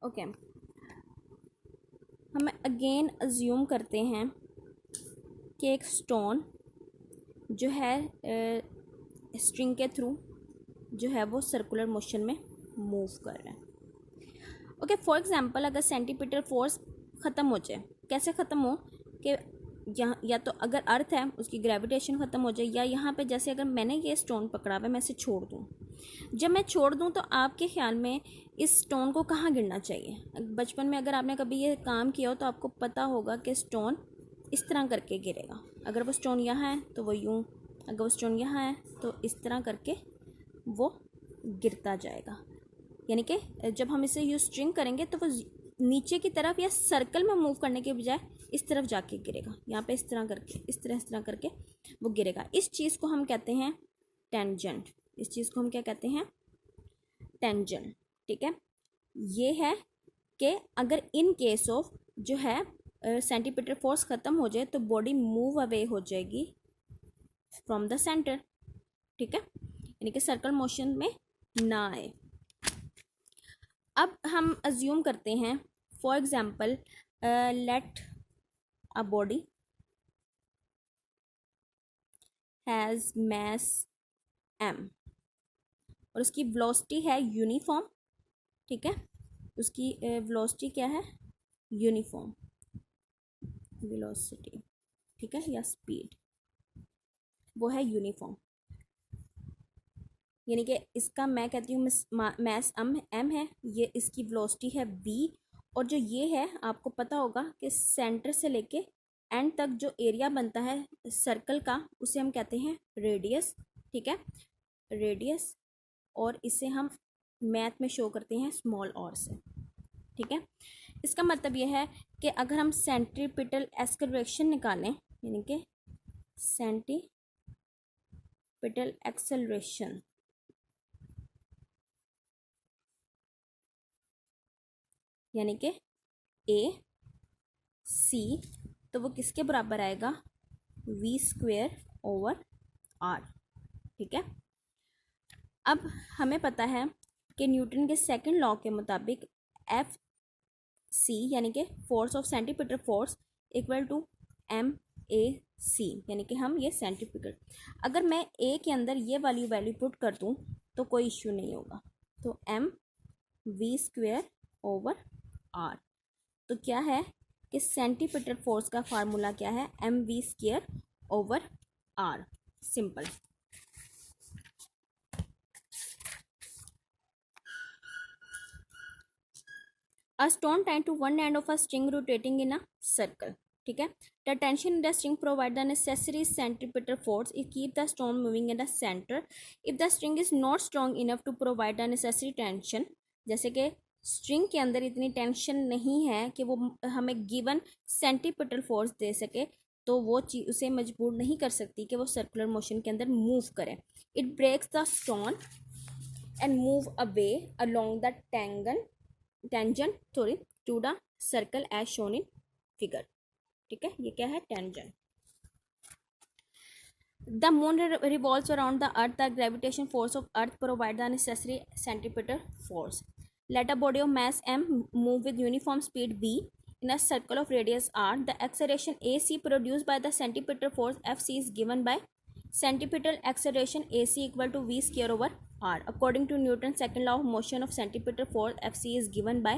Okay, हम again assume करते हैं कि एक स्टोन जो है स्ट्रिंग के थ्रू जो है वो सर्कुलर मोशन में मूव कर रहा है। ओके, फॉर एग्जांपल अगर सेंटीमीटर फोर्स ख़त्म हो जाए, कैसे ख़त्म हो कि यहाँ या तो अगर अर्थ है उसकी ग्रेविटेशन ख़त्म हो जाए, या यहाँ पे जैसे अगर मैंने ये स्टोन पकड़ा हुआ है, मैं इसे छोड़ दूँ, जब मैं छोड़ दूँ तो आपके ख्याल में इस स्टोन को कहाँ गिरना चाहिए? बचपन में अगर आपने कभी ये काम किया हो तो आपको पता होगा कि स्टोन इस तरह करके गिरेगा। अगर वो स्टोन यहाँ है तो वो यूँ, अगर वो स्टोन यहाँ है तो इस तरह करके वो गिरता जाएगा। यानी कि जब हम इसे यूज स्ट्रिंग करेंगे तो वो नीचे की तरफ या सर्कल में मूव करने के बजाय इस तरफ जाके गिरेगा, यहाँ पे इस तरह करके, इस तरह करके वो गिरेगा। इस चीज़ को हम कहते हैं टेंजेंट। इस चीज़ को हम क्या कहते हैं? टेंजेंट। ठीक है, ये है कि अगर इन केस ऑफ जो है सेंटीमीटर फोर्स ख़त्म हो जाए तो बॉडी मूव अवे हो जाएगी फ्रॉम द सेंटर। ठीक है, यानी कि सर्कल मोशन में ना आए। अब हम अज्यूम करते हैं, for example let a body has mass m और उसकी वेलोसिटी है यूनिफॉर्म। ठीक है, उसकी वेलोसिटी क्या है? Uniform velocity. ठीक है, या स्पीड, वो है यूनिफॉर्म। यानी कि इसका मैं कहती हूँ मास m है, ये इसकी वेलोसिटी है v, और जो ये है आपको पता होगा कि सेंटर से लेके एंड तक जो एरिया बनता है सर्कल का उसे हम कहते हैं रेडियस। ठीक है, रेडियस, और इसे हम मैथ में शो करते हैं स्मॉल r से। ठीक है, इसका मतलब यह है कि अगर हम सेंट्रीपिटल एक्सेलरेशन निकालें, यानी कि सेंटीपिटल एक्सेलरेशन, यानी कि ए सी, तो वो किसके बराबर आएगा? V square over r. ठीक है, अब हमें पता है कि न्यूटन के सेकंड लॉ के मुताबिक एफ सी यानी कि force of centimetre force equal to M A C, यानी कि हम ये सेंटीमीटर, अगर मैं ए के अंदर ये वाली वैल्यू पुट कर दूँ तो कोई इश्यू नहीं होगा। तो m v square over r, तो क्या है कि सेंटीमीटर फोर्स का फार्मूला क्या है? M v square over r. Simple. A stone tied to one end of a string rotating in a circle. ठीक है, the tension in the string provide the necessary centripetal force. It keep the stone moving in the center. If the string is not strong enough to provide the necessary tension, जैसे कि string के अंदर इतनी tension नहीं है कि वो हमें गिवन सेंटीपिटल फोर्स दे सके, तो वो चीज उसे मजबूर नहीं कर सकती कि वो सर्कुलर मोशन के अंदर मूव करे। It breaks the stone and move away along the tangent to the circle as shown in figure. ठीक है, ये क्या है? Tangent. The moon revolves around the earth. The gravitation force of earth provide the necessary centripetal force. Let a body of mass m move with uniform speed v in a circle of radius r. The acceleration ac produced by the centripetal force fc is given by centripetal acceleration ac equal to v square over r. According to Newton's second law of motion of centripetal force, fc is given by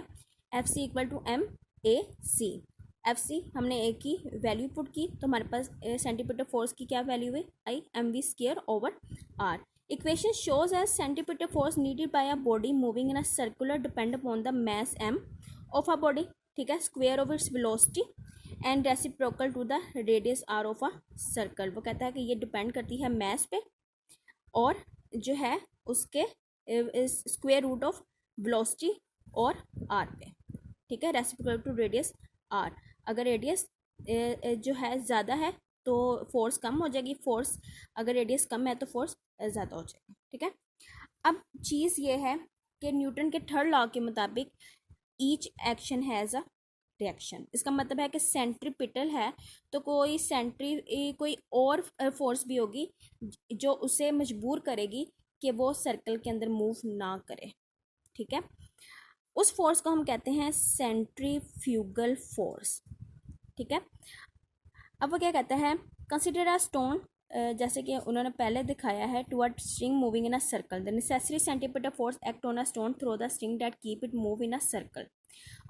fc equal to m a c. F c हमने a की value put की तो हमारे पास centimetre force की क्या value है? I m v square over r. Equation shows as centimetre force needed by a body moving in a circular depend upon the mass m of a body. ठीक है, square of its velocity and reciprocal to the radius r of a circle. वो कहता है कि ये depend करती है मास पे और जो है उसके स्क्वायर रूट ऑफ वेलोसिटी और आर पे। ठीक है, रेसिप्रोकल टू रेडियस आर। अगर रेडियस जो है ज़्यादा है तो फोर्स कम हो जाएगी, फोर्स अगर रेडियस कम है तो फोर्स ज़्यादा हो जाएगी। ठीक है, अब चीज़ ये है कि न्यूटन के थर्ड लॉ के मुताबिक each action has a reaction. इसका मतलब है कि सेंट्रीपिटल है तो कोई और फोर्स भी होगी जो उसे मजबूर करेगी कि वो सर्कल के अंदर मूव ना करे। ठीक है, उस फोर्स को हम कहते हैं सेंट्रीफ्यूगल फोर्स। ठीक है, अब वो क्या कहता है, कंसिडर अ स्टोन, जैसे कि उन्होंने पहले दिखाया है, toward string moving in a circle, the necessary centimetre force act on a stone through the string that keep it move in a circle.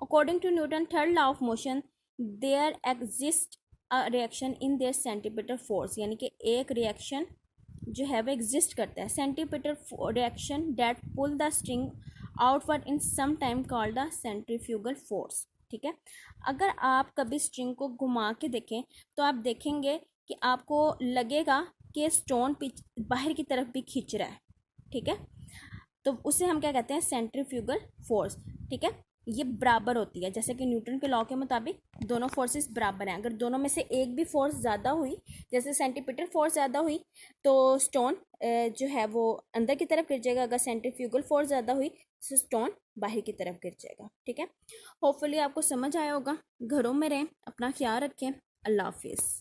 According to Newton third law of motion there exist a reaction in there centimetre force, यानी कि एक reaction जो है वो exist करता है, centimetre reaction that pull the string outward in some time called the centrifugal force. ठीक है, अगर आप कभी स्ट्रिंग को घुमा के देखें तो आप देखेंगे कि आपको लगेगा कि स्टोन बाहर की तरफ भी खींच रहा है। ठीक है, तो उसे हम क्या कहते हैं, सेंट्रीफ्यूगल फोर्स। ठीक है, ये बराबर होती है, जैसे कि न्यूटन के लॉ के मुताबिक दोनों फोर्सेस बराबर हैं। अगर दोनों में से एक भी फोर्स ज़्यादा हुई, जैसे सेंटीमीटर फोर्स ज़्यादा हुई, तो स्टोन जो है वो अंदर की तरफ गिर जाएगा। अगर सेंट्रीफ्यूगल फोर्स ज़्यादा हुई तो स्टोन बाहर की तरफ गिर जाएगा। ठीक है, होपफुली आपको समझ आया होगा। घरों में रहें, अपना ख्याल रखें। अल्लाह हाफिज़।